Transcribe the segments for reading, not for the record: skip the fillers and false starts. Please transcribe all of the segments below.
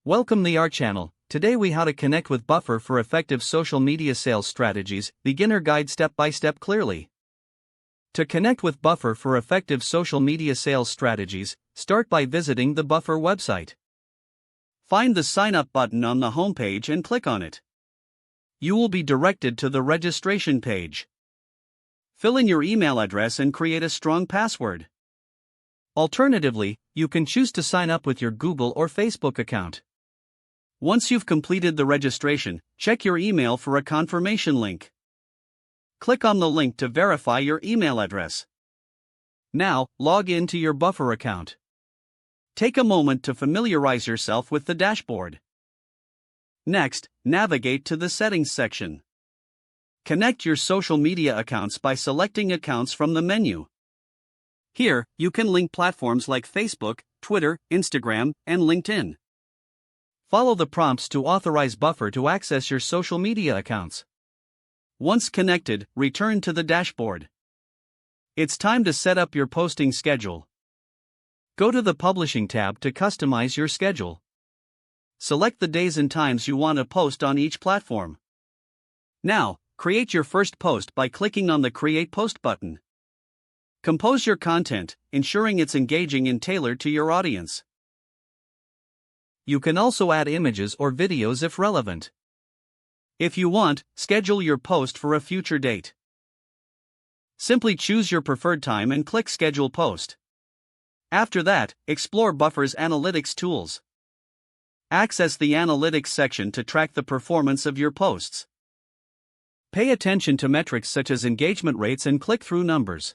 Welcome to our channel. Today we how to connect with Buffer for effective social media sales strategies, beginner guide step by step clearly. To connect with Buffer for effective social media sales strategies, start by visiting the Buffer website. Find the sign up button on the homepage and click on it. You will be directed to the registration page. Fill in your email address and create a strong password. Alternatively, you can choose to sign up with your Google or Facebook account. Once you've completed the registration, check your email for a confirmation link. Click on the link to verify your email address. Now, log in to your Buffer account. Take a moment to familiarize yourself with the dashboard. Next, navigate to the Settings section. Connect your social media accounts by selecting Accounts from the menu. Here, you can link platforms like Facebook, Twitter, Instagram, and LinkedIn. Follow the prompts to authorize Buffer to access your social media accounts. Once connected, return to the dashboard. It's time to set up your posting schedule. Go to the Publishing tab to customize your schedule. Select the days and times you want to post on each platform. Now, create your first post by clicking on the Create Post button. Compose your content, ensuring it's engaging and tailored to your audience. You can also add images or videos if relevant. If you want, schedule your post for a future date. Simply choose your preferred time and click Schedule Post. After that, explore Buffer's analytics tools. Access the analytics section to track the performance of your posts. Pay attention to metrics such as engagement rates and click-through numbers.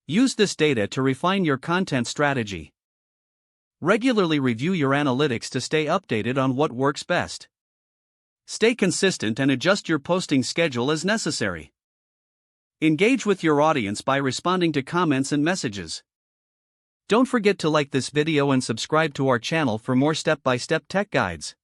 Use this data to refine your content strategy. Regularly review your analytics to stay updated on what works best. Stay consistent and adjust your posting schedule as necessary. Engage with your audience by responding to comments and messages. Don't forget to like this video and subscribe to our channel for more step-by-step tech guides.